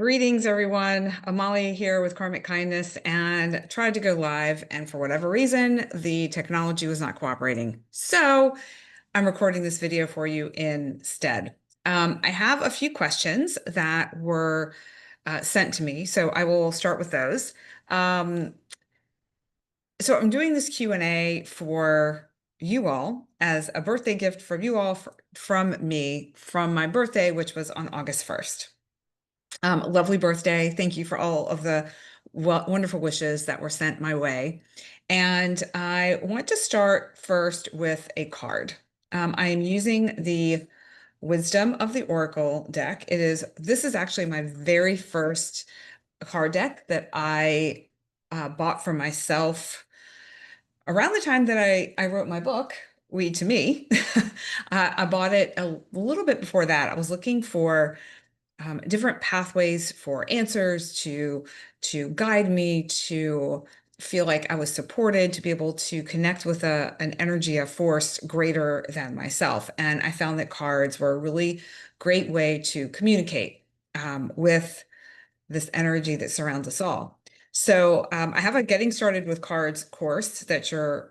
Greetings, everyone. Amalia here with Karmic Kindness and tried to go live, and for whatever reason, the technology was not cooperating. So I'm recording this video for you instead. I have a few questions that were sent to me, so I will start with those. Um, so I'm doing this Q&A for you all as a birthday gift from you all from me from my birthday, which was on August 1st. Lovely birthday. Thank you for all of the wonderful wishes that were sent my way. And I want to start first with a card. I am using the Wisdom of the Oracle deck. This is actually my very first card deck that I bought for myself around the time that I wrote my book, Weed to Me. I bought it a little bit before that. I was looking for different pathways for answers to guide me to feel like I was supported, to be able to connect with an energy, a force greater than myself. And I found that cards were a really great way to communicate with this energy that surrounds us all. So I have a Getting Started with Cards course that you're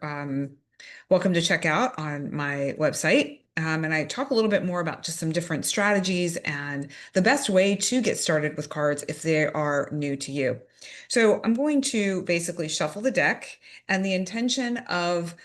welcome to check out on my website. And I talk a little bit more about just some different strategies and the best way to get started with cards if they are new to you. So I'm going to basically shuffle the deck, and the intention of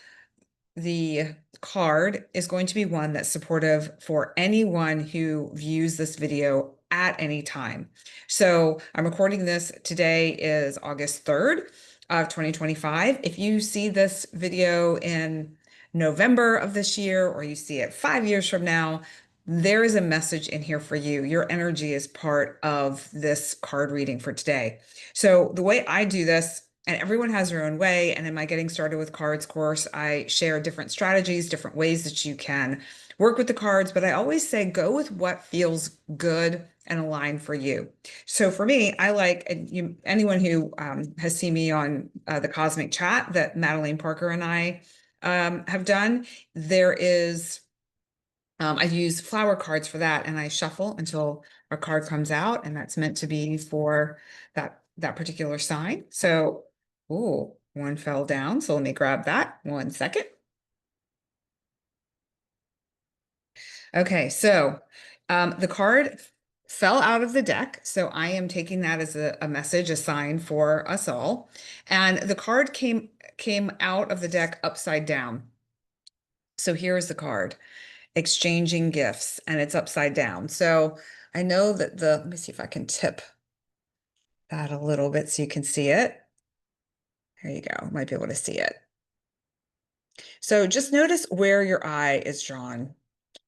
the card is going to be one that's supportive for anyone who views this video at any time. So I'm recording this. Today is August 3rd of 2025. If you see this video in November of this year, or you see it 5 years from now, there is a message in here for you. Your energy is part of this card reading for today. So the way I do this, and everyone has their own way. And in my Getting Started with Cards course, I share different strategies, different ways that you can work with the cards. But I always say go with what feels good and aligned for you. So for me, I like anyone who has seen me on the Cosmic Chat that Madeline Parker and I have done. I use flower cards for that, and I shuffle until a card comes out, and that's meant to be for that particular sign. So, ooh, one fell down. So let me grab that 1 second. Okay, so the card fell out of the deck. So I am taking that as a message, a sign for us all. And the card came out of the deck upside down. So here's the card. Exchanging gifts, and it's upside down. So I know that let me see if I can tip that a little bit so you can see it. There you go. Might be able to see it. So just notice where your eye is drawn.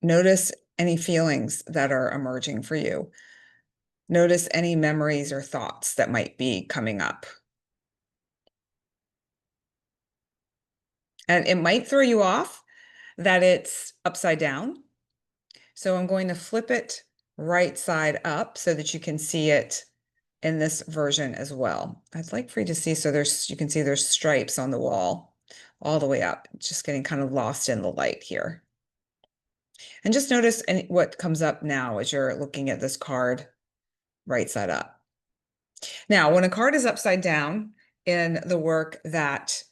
Notice any feelings that are emerging for you. Notice any memories or thoughts that might be coming up. And it might throw you off that it's upside down. So I'm going to flip it right side up so that you can see it in this version as well. I'd like for you to see, so you can see there's stripes on the wall all the way up, just getting kind of lost in the light here. And just notice what comes up now as you're looking at this card right side up. Now, when a card is upside down in the work that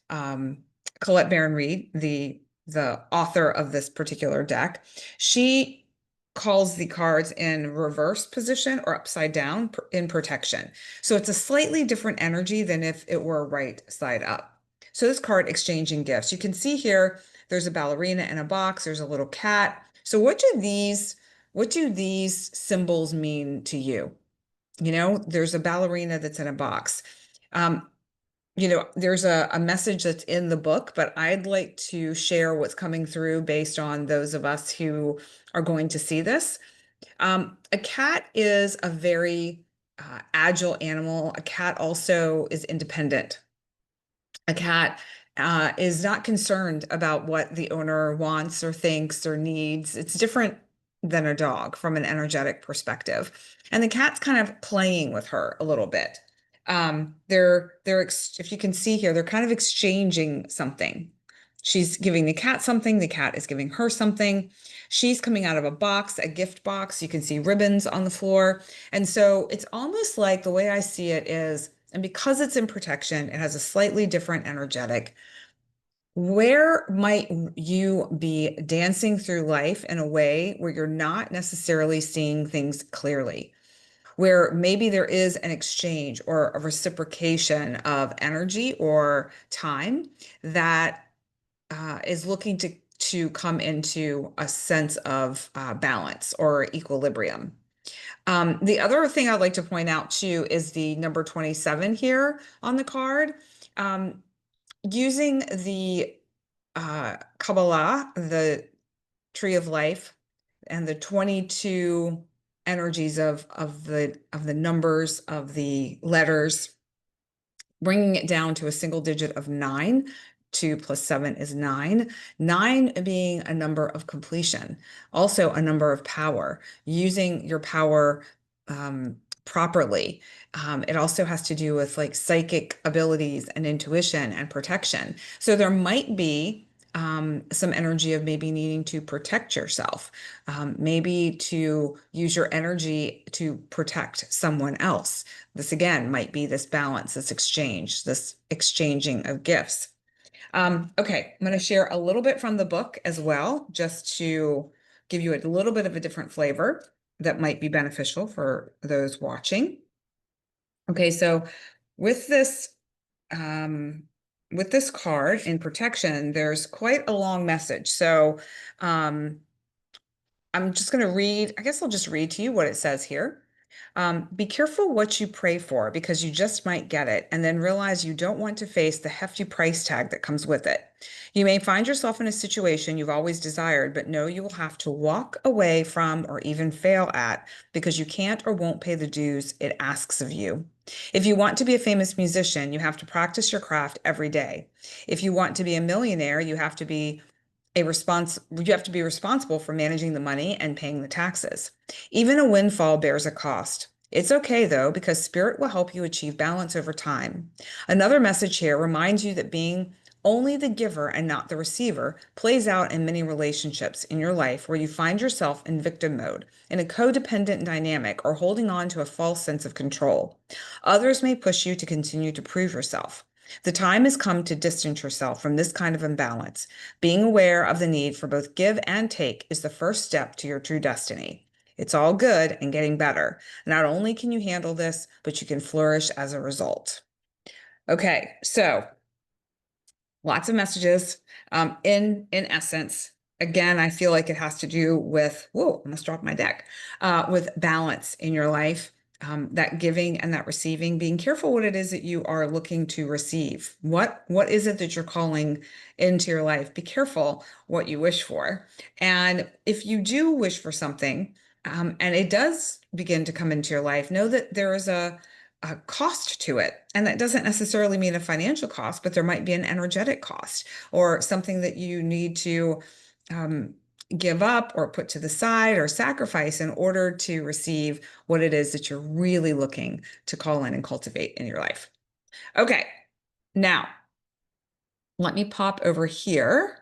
Colette Baron-Reid, the author of this particular deck, she calls the cards in reverse position or upside down in protection. So it's a slightly different energy than if it were right side up. So this card, Exchanging Gifts, you can see here, there's a ballerina in a box, there's a little cat. So what do these symbols mean to you? You know, there's a ballerina that's in a box. There's a message that's in the book, but I'd like to share what's coming through based on those of us who are going to see this. A cat is a very agile animal. A cat also is independent. A cat is not concerned about what the owner wants or thinks or needs. It's different than a dog from an energetic perspective. And the cat's kind of playing with her a little bit. If you can see here, they're kind of exchanging something. She's giving the cat something, the cat is giving her something. She's coming out of a box, a gift box. You can see ribbons on the floor. And so it's almost like the way I see it is, and because it's in protection, it has a slightly different energetic. Where might you be dancing through life in a way where you're not necessarily seeing things clearly? Where maybe there is an exchange or a reciprocation of energy or time that is looking to come into a sense of balance or equilibrium. The other thing I'd like to point out too is the number 27 here on the card. Um, Using the Kabbalah, the tree of life, and the 22 energies of the numbers of the letters, bringing it down to a single digit of 9. 2 plus 7 is 9. 9 being a number of completion, also a number of power, using your power properly. It also has to do with like psychic abilities and intuition and protection. So there might be some energy of maybe needing to protect yourself, maybe to use your energy to protect someone else. This again might be this balance, this exchange, this exchanging of gifts. Okay, I'm going to share a little bit from the book as well, just to give you a little bit of a different flavor that might be beneficial for those watching. Okay, so with this um, with this card in protection, there's quite a long message. So um, I'm just going to read, I guess I'll just read to you what it says here. Be careful what you pray for because you just might get it and then realize you don't want to face the hefty price tag that comes with it. You may find yourself in a situation you've always desired, but know you will have to walk away from or even fail at because you can't or won't pay the dues it asks of you. If you want to be a famous musician, you have to practice your craft every day. If you want to be a millionaire, you have to be responsible for managing the money and paying the taxes. Even a windfall bears a cost. It's okay though, because spirit will help you achieve balance over time. Another message here reminds you that being only the giver and not the receiver plays out in many relationships in your life where you find yourself in victim mode, in a codependent dynamic, or holding on to a false sense of control. Others may push you to continue to prove yourself. The time has come to distance yourself from this kind of imbalance. Being aware of the need for both give and take is the first step to your true destiny. It's all good and getting better. Not only can you handle this, but you can flourish as a result. Okay, so lots of messages. In essence, again, I feel like it has to do with, whoa, I almost dropped my deck, with balance in your life, that giving and that receiving, being careful what it is that you are looking to receive. What is it that you're calling into your life? Be careful what you wish for. And if you do wish for something, and it does begin to come into your life, know that there is a cost to it. And that doesn't necessarily mean a financial cost, but there might be an energetic cost or something that you need to um, give up or put to the side or sacrifice in order to receive what it is that you're really looking to call in and cultivate in your life. Okay, now let me pop over here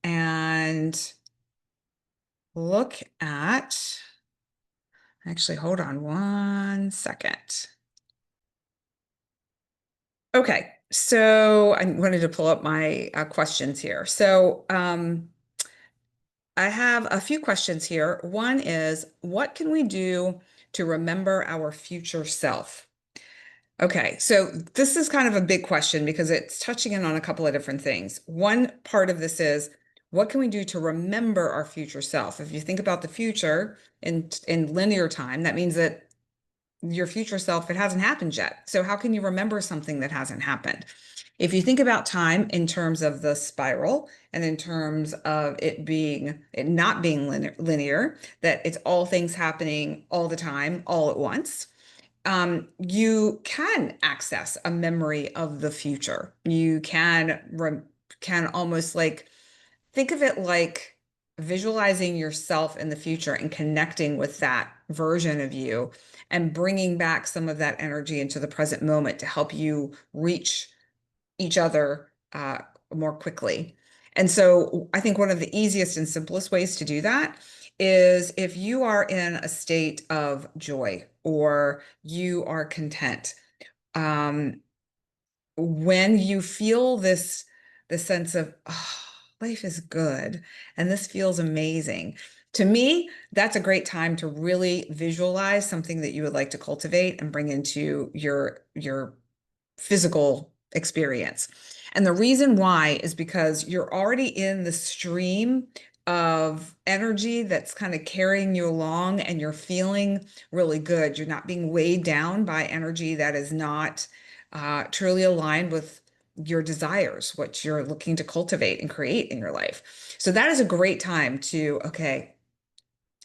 and look at, actually, hold on 1 second. Okay, so I wanted to pull up my questions here. So I have a few questions here. One is, what can we do to remember our future self? Okay, so this is kind of a big question because it's touching in on a couple of different things. One part of this is, what can we do to remember our future self? If you think about the future in linear time, that means that your future self, it hasn't happened yet. So how can you remember something that hasn't happened? If you think about time in terms of the spiral and in terms of it not being linear, that it's all things happening all the time, all at once, you can access a memory of the future. You can almost like think of it like visualizing yourself in the future and connecting with that version of you and bringing back some of that energy into the present moment to help you reach each other more quickly. And so I think one of the easiest and simplest ways to do that is if you are in a state of joy or you are content. Um, when you feel this sense of, oh, life is good and this feels amazing. To me, that's a great time to really visualize something that you would like to cultivate and bring into your physical experience. And the reason why is because you're already in the stream of energy that's kind of carrying you along and you're feeling really good. You're not being weighed down by energy that is not truly aligned with your desires, what you're looking to cultivate and create in your life. So that is a great time to, okay,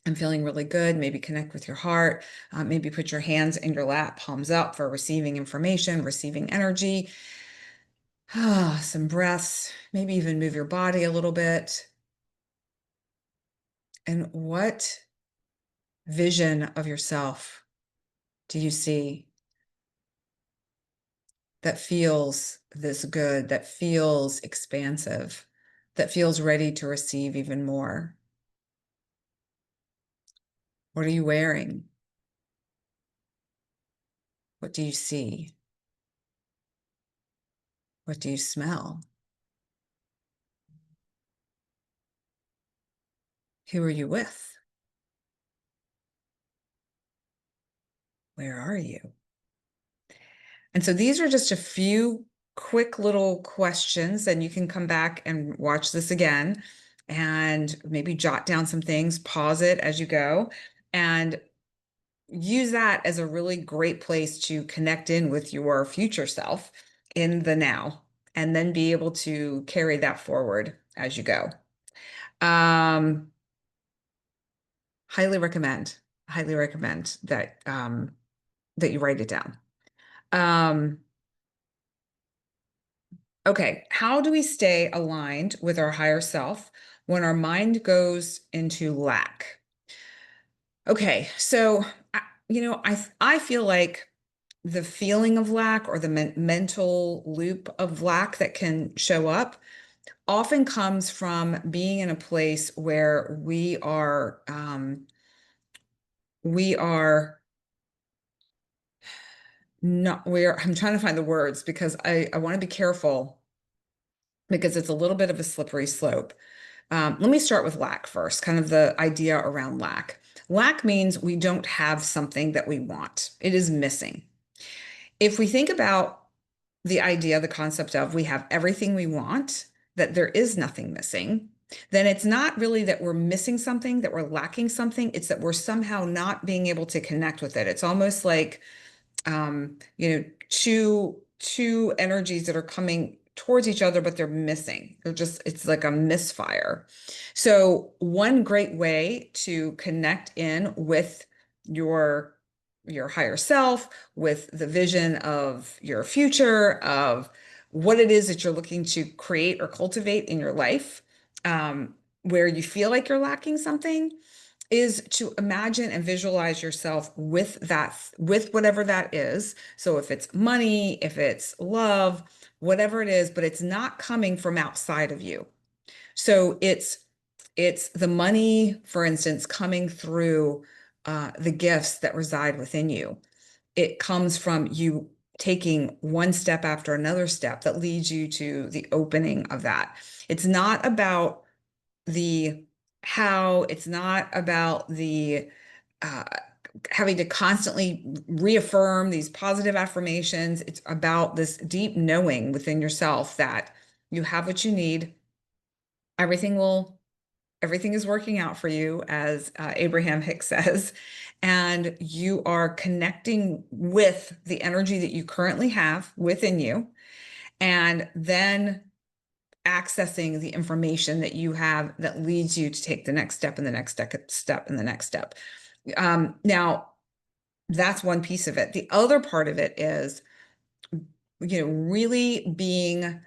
I'm feeling really good. Maybe connect with your heart. Maybe put your hands in your lap, palms up for receiving information, receiving energy. Some breaths, maybe even move your body a little bit. And what vision of yourself do you see that feels this good, that feels expansive, that feels ready to receive even more? What are you wearing? What do you see? What do you smell? Who are you with? Where are you? And so these are just a few quick little questions, and you can come back and watch this again and maybe jot down some things, pause it as you go, and use that as a really great place to connect in with your future self in the now, and then be able to carry that forward as you go. Um, highly recommend, highly recommend that you write it down. Um, Okay, how do we stay aligned with our higher self when our mind goes into lack? Okay, so I feel like the feeling of lack or the mental loop of lack that can show up often comes from being in a place where we are not we're I'm trying to find the words because I want to be careful because it's a little bit of a slippery slope. Let me start with lack first, kind of the idea around lack. Lack means we don't have something that we want. It is missing. If we think about the idea, the concept of we have everything we want, that there is nothing missing, then it's not really that we're missing something, that we're lacking something. It's that we're somehow not being able to connect with it. It's almost like two energies that are coming towards each other, but they're missing. It's like a misfire. So one great way to connect in with your your higher self, with the vision of your future, of what it is that you're looking to create or cultivate in your life, where you feel like you're lacking something is to imagine and visualize yourself with that, with whatever that is. So if it's money, if it's love, whatever it is, but it's not coming from outside of you. So it's the money, for instance, coming through the gifts that reside within you. It comes from you taking one step after another step that leads you to the opening of that. It's not about the how, it's not about the uh, having to constantly reaffirm these positive affirmations. It's about this deep knowing within yourself that you have what you need. Everything will, everything is working out for you, as Abraham Hicks says, and you are connecting with the energy that you currently have within you, and then accessing the information that you have that leads you to take the next step and the next step and the next step. Now, that's one piece of it. The other part of it is, really being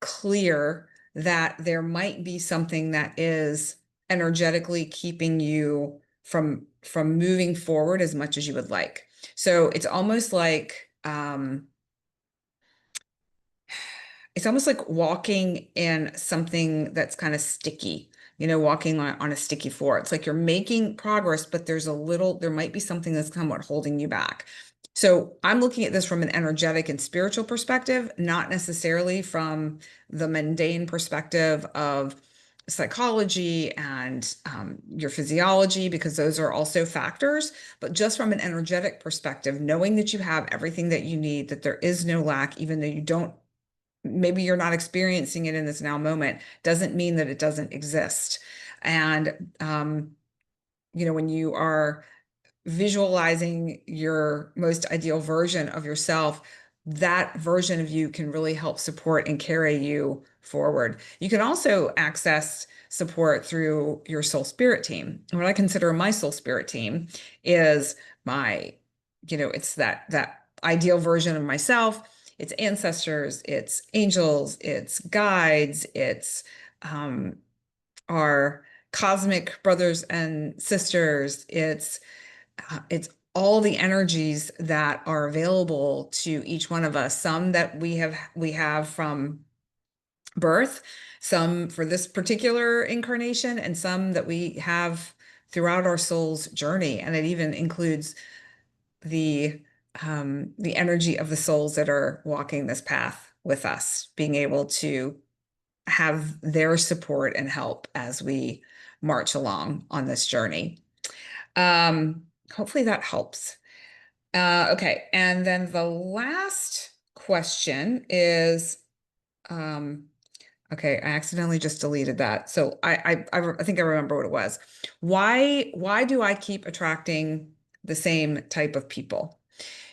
clear that there might be something that is energetically keeping you from moving forward as much as you would like. So it's almost like it's almost like walking in something that's kind of sticky, walking on a sticky floor. It's like you're making progress, but there might be something that's somewhat holding you back. So I'm looking at this from an energetic and spiritual perspective, not necessarily from the mundane perspective of psychology and your physiology, because those are also factors, but just from an energetic perspective, knowing that you have everything that you need, that there is no lack, even though you don't, maybe you're not experiencing it in this now moment, doesn't mean that it doesn't exist. And, when you are visualizing your most ideal version of yourself, that version of you can really help support and carry you forward. You can also access support through your soul spirit team. And what I consider my soul spirit team is my, it's that ideal version of myself. It's ancestors, it's angels, it's guides, it's our cosmic brothers and sisters. It's all the energies that are available to each one of us. Some that we have from birth, some for this particular incarnation, and some that we have throughout our soul's journey. And it even includes the the energy of the souls that are walking this path with us, being able to have their support and help as we march along on this journey. Hopefully that helps. Okay, and then the last question is, um, okay, I accidentally just deleted that. So I think I remember what it was. Why do I keep attracting the same type of people?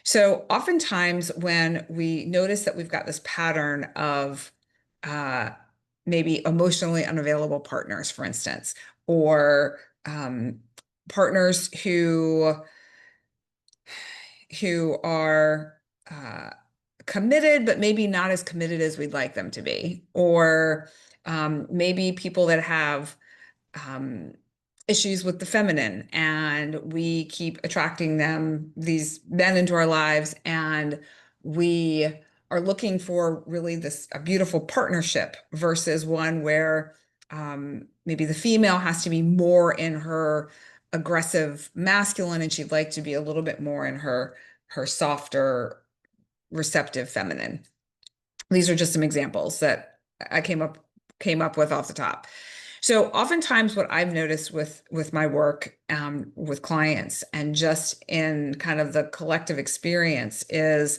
So oftentimes when we notice that we've got this pattern of uh, maybe emotionally unavailable partners, for instance, or partners who are committed, but maybe not as committed as we'd like them to be, or maybe people that have um, issues with the feminine, and we keep attracting these men into our lives, and we are looking for really a beautiful partnership versus one where maybe the female has to be more in her aggressive masculine, and she'd like to be a little bit more in her softer, receptive feminine. These are just some examples that I came up with off the top. So oftentimes what I've noticed with my work with clients and just in kind of the collective experience is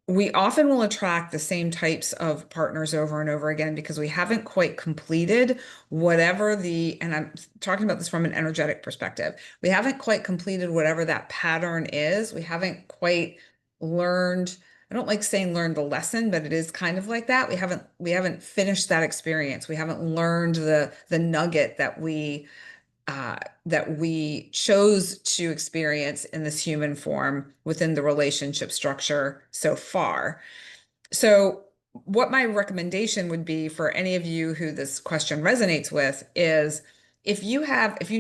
we often will attract the same types of partners over and over again because we haven't quite completed and I'm talking about this from an energetic perspective. We haven't quite completed whatever that pattern is. We haven't quite learned, I don't like saying learned the lesson, but it is kind of like that. We haven't finished that experience. We haven't learned the nugget that we chose to experience in this human form within the relationship structure so far. So, what my recommendation would be for any of you who this question resonates with is if you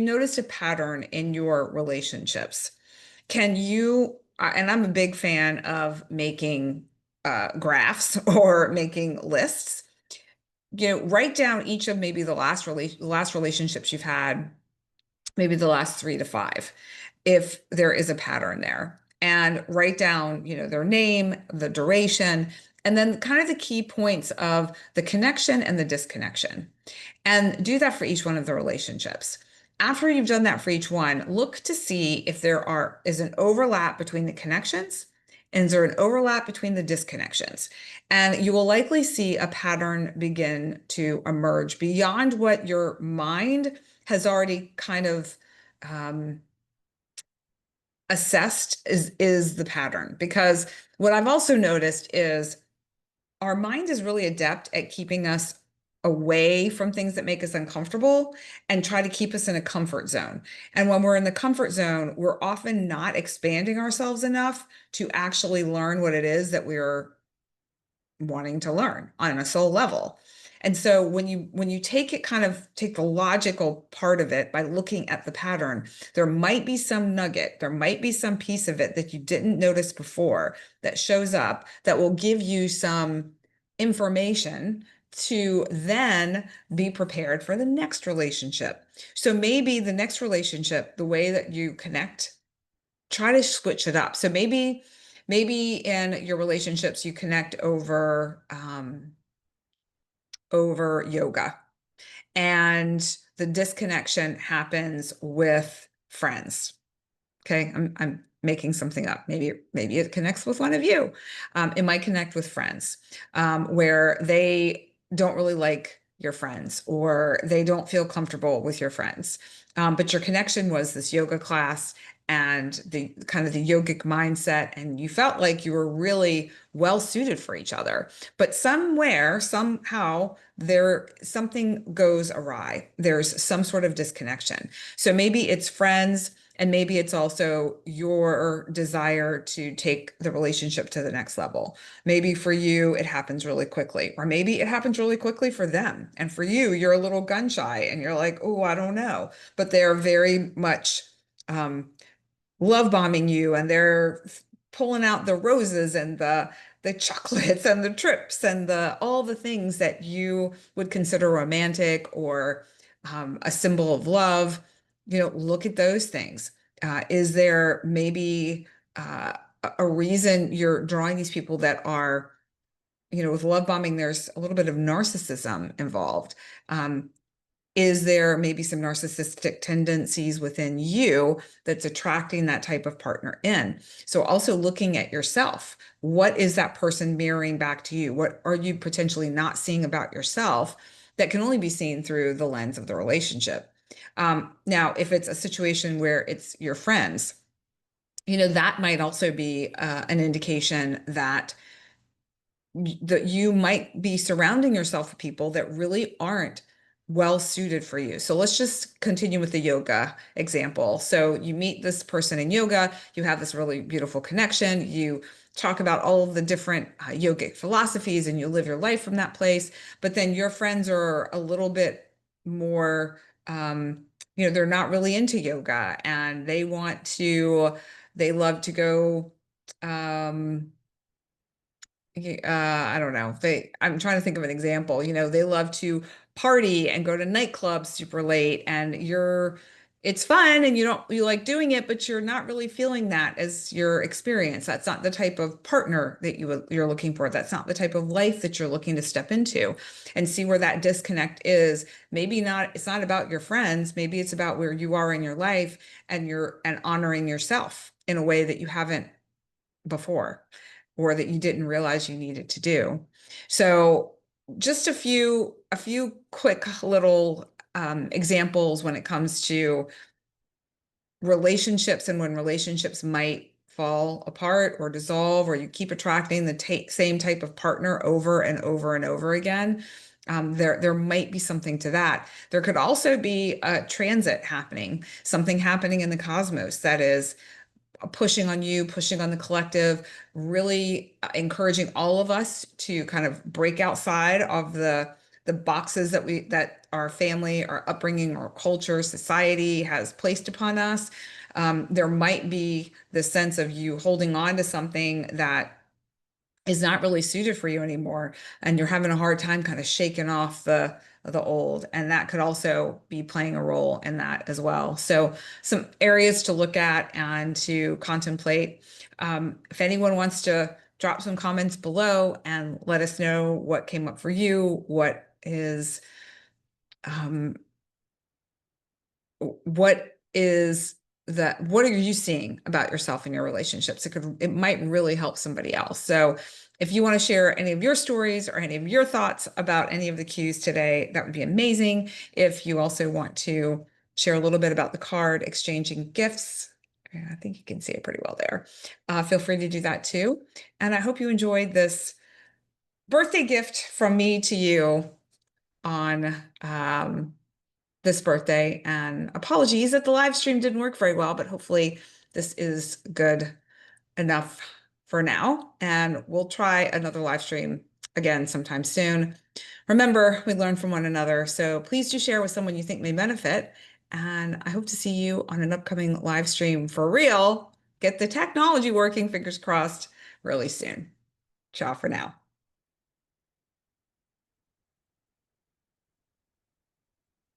notice a pattern in your relationships, and I'm a big fan of making graphs or making lists, write down each of maybe the last relationships you've had, maybe the last 3 to 5, if there is a pattern there, and write down, their name, the duration, and then kind of the key points of the connection and the disconnection. And do that for each one of the relationships. After you've done that for each one, look to see if is an overlap between the connections and is there an overlap between the disconnections. And you will likely see a pattern begin to emerge beyond what your mind has already kind of assessed is the pattern. Because what I've also noticed is our mind is really adept at keeping us away from things that make us uncomfortable and try to keep us in a comfort zone. And when we're in the comfort zone, we're often not expanding ourselves enough to actually learn what it is that we're wanting to learn on a soul level. And so when you take the logical part of it by looking at the pattern, there might be some nugget, there might be some piece of it that you didn't notice before that shows up that will give you some information to then be prepared for the next relationship. So maybe the next relationship, the way that you connect, try to switch it up. So maybe in your relationships you connect over yoga, and the disconnection happens with friends. Okay, I'm making something up. Maybe it connects with one of you. It might connect with friends, where they don't really like your friends, or they don't feel comfortable with your friends. But your connection was this yoga class and the kind of the yogic mindset, and you felt like you were really well suited for each other. But somewhere, somehow, something goes awry. There's some sort of disconnection. So maybe it's friends, and maybe it's also your desire to take the relationship to the next level. Maybe for you, it happens really quickly, or maybe it happens really quickly for them. And for you, you're a little gun shy and you're like, oh, I don't know. But they're very much love bombing you, and they're pulling out the roses and the chocolates and the trips and the all the things that you would consider romantic, or a symbol of love. Look at those things. Is there maybe a reason you're drawing these people that are, with love bombing, there's a little bit of narcissism involved. Is there maybe some narcissistic tendencies within you that's attracting that type of partner in? So also looking at yourself, what is that person mirroring back to you? What are you potentially not seeing about yourself that can only be seen through the lens of the relationship? Now, if it's a situation where it's your friends, that might also be an indication that you might be surrounding yourself with people that really aren't well suited for you. So let's just continue with the yoga example. So you meet this person in yoga, you have this really beautiful connection, you talk about all of the different yogic philosophies, and you live your life from that place. But then your friends are a little bit more, they're not really into yoga, and they love to go, I don't know. I'm trying to think of an example. They love to party and go to nightclubs super late, and it's fun and you like doing it, but you're not really feeling that as your experience. That's not the type of partner that you're looking for. That's not the type of life that you're looking to step into. And see where that disconnect is. It's not about your friends. Maybe it's about where you are in your life, and honoring yourself in a way that you haven't before, or that you didn't realize you needed to do. So just a few quick little examples when it comes to relationships, and when relationships might fall apart or dissolve, or you keep attracting the same type of partner over and over and over again. There might be something to that. There could also be a transit happening, something happening in the cosmos that is pushing on you, pushing on the collective, really encouraging all of us to kind of break outside of the boxes that our family, our upbringing, our culture, society has placed upon us. There might be the sense of you holding on to something that is not really suited for you anymore, and you're having a hard time kind of shaking off the old, and that could also be playing a role in that as well. So some areas to look at and to contemplate. If anyone wants to drop some comments below and let us know what came up for you, um, what are you seeing about yourself in your relationships? It might really help somebody else. So if you want to share any of your stories or any of your thoughts about any of the cues today, that would be amazing. If you also want to share a little bit about the card exchanging gifts, I think you can see it pretty well there. Feel free to do that too. And I hope you enjoyed this birthday gift from me to you on this birthday. And apologies that the live stream didn't work very well, but hopefully this is good enough for now. And we'll try another live stream again sometime soon. Remember, we learn from one another. So please do share with someone you think may benefit. And I hope to see you on an upcoming live stream for real. Get the technology working, fingers crossed, really soon. Ciao for now.